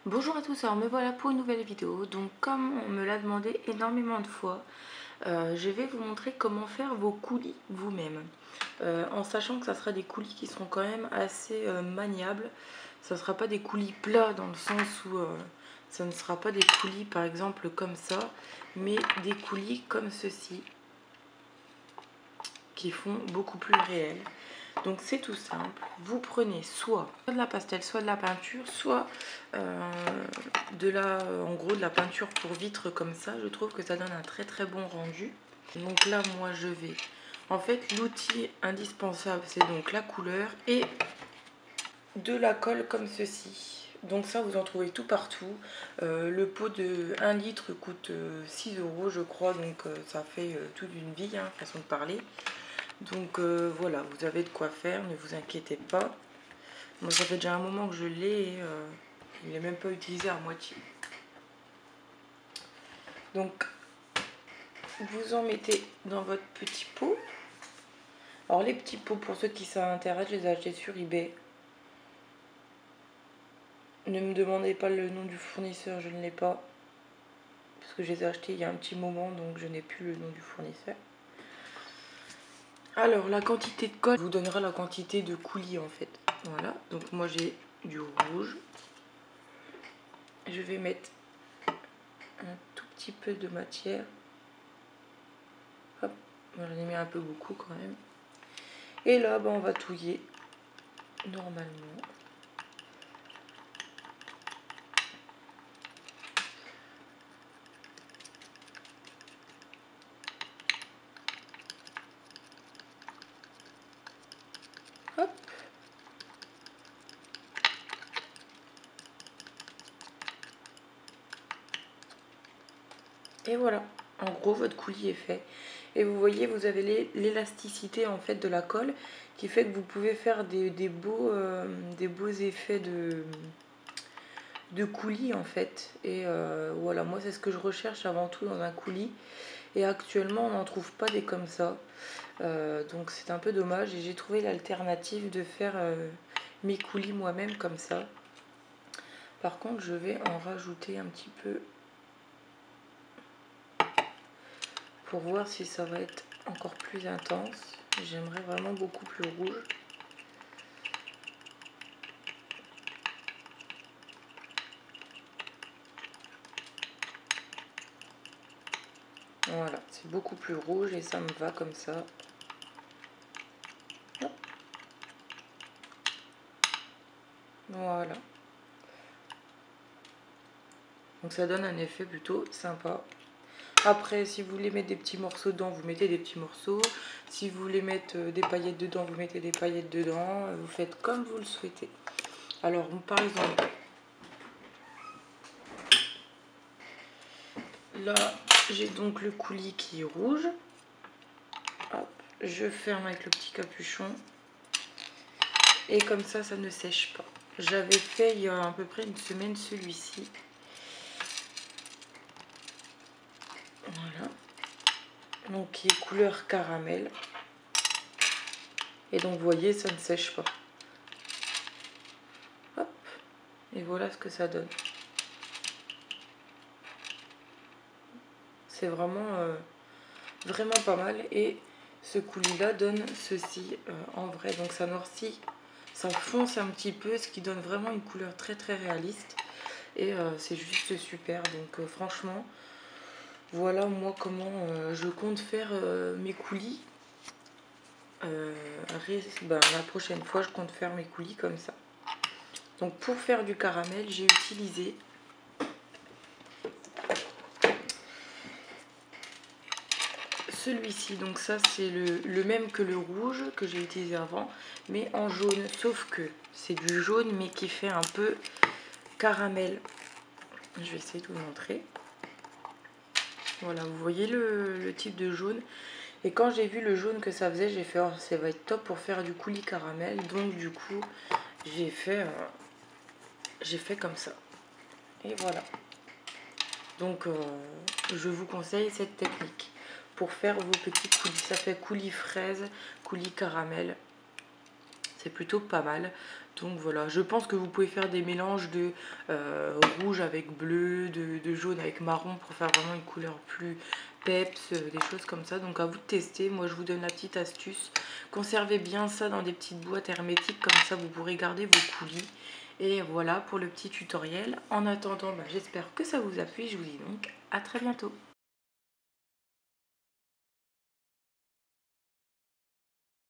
Bonjour à tous, alors me voilà pour une nouvelle vidéo. Donc comme on me l'a demandé énormément de fois, je vais vous montrer comment faire vos coulis vous-même. En sachant que ça sera des coulis qui seront quand même assez maniables. Ça ne sera pas des coulis plats dans le sens où ça ne sera pas des coulis par exemple comme ça, mais des coulis comme ceci qui font beaucoup plus réel. Donc c'est tout simple, vous prenez soit de la pastel, soit de la peinture, soit en gros de la peinture pour vitre comme ça. Je trouve que ça donne un très très bon rendu. Donc là moi je vais, en fait l'outil indispensable c'est donc la couleur et de la colle comme ceci. Donc ça vous en trouvez tout partout. Le pot de 1 litre coûte 6 € je crois, donc ça fait toute une vie, hein, façon de parler. Donc voilà, vous avez de quoi faire, ne vous inquiétez pas. Moi ça fait déjà un moment que je l'ai et il n'est même pas utilisé à moitié. Donc vous en mettez dans votre petit pot. Alors les petits pots, pour ceux qui s'intéressent, je les ai achetés sur eBay. Ne me demandez pas le nom du fournisseur, je ne l'ai pas. Parce que je les ai achetés il y a un petit moment, donc je n'ai plus le nom du fournisseur. Alors la quantité de colle vous donnera la quantité de coulis en fait. Voilà, donc moi j'ai du rouge. Je vais mettre un tout petit peu de matière. Hop, j'en ai mis un peu beaucoup quand même. Et là, on va touiller normalement. Hop. Et voilà, en gros votre coulis est fait. Et vous voyez, vous avez l'élasticité en fait de la colle qui fait que vous pouvez faire des beaux effets de coulis en fait. Et voilà, moi c'est ce que je recherche avant tout dans un coulis. Et actuellement on n'en trouve pas des comme ça. Donc c'est un peu dommage. Et j'ai trouvé l'alternative de faire mes coulis moi-même comme ça. Par contre je vais en rajouter un petit peu pour voir si ça va être encore plus intense. J'aimerais vraiment beaucoup plus rouge. Voilà, c'est beaucoup plus rouge et ça me va comme ça. Voilà. Donc ça donne un effet plutôt sympa. Après, si vous voulez mettre des petits morceaux dedans, vous mettez des petits morceaux. Si vous voulez mettre des paillettes dedans, vous mettez des paillettes dedans. Vous faites comme vous le souhaitez. Alors, par exemple, là, j'ai donc le coulis qui est rouge. Hop, je ferme avec le petit capuchon. Et comme ça ne sèche pas. J'avais fait il y a à peu près une semaine celui-ci. Voilà. Donc, qui est couleur caramel. Et donc, vous voyez, ça ne sèche pas. Hop. Et voilà ce que ça donne. C'est vraiment, vraiment pas mal. Et ce coulis-là donne ceci en vrai. Donc, ça noircit, ça fonce un petit peu, ce qui donne vraiment une couleur très très réaliste. Et c'est juste super. Donc, franchement, voilà moi comment je compte faire mes coulis. La prochaine fois, je compte faire mes coulis comme ça. Donc pour faire du caramel, j'ai utilisé celui-ci. Donc ça, c'est le même que le rouge que j'ai utilisé avant, mais en jaune. Sauf que c'est du jaune, mais qui fait un peu caramel. Je vais essayer de vous montrer. Voilà, vous voyez le type de jaune. Et quand j'ai vu le jaune que ça faisait, j'ai fait, oh, ça va être top pour faire du coulis caramel. Donc du coup, j'ai fait comme ça. Et voilà. Donc je vous conseille cette technique pour faire vos petits coulis. Ça fait coulis fraise, coulis caramel. c'est plutôt pas mal. Donc voilà, je pense que vous pouvez faire des mélanges de rouge avec bleu, de jaune avec marron pour faire vraiment une couleur plus peps, des choses comme ça. Donc à vous de tester. Moi je vous donne la petite astuce. Conservez bien ça dans des petites boîtes hermétiques, comme ça vous pourrez garder vos coulis. Et voilà pour le petit tutoriel. En attendant, j'espère que ça vous a plu. Je vous dis donc à très bientôt.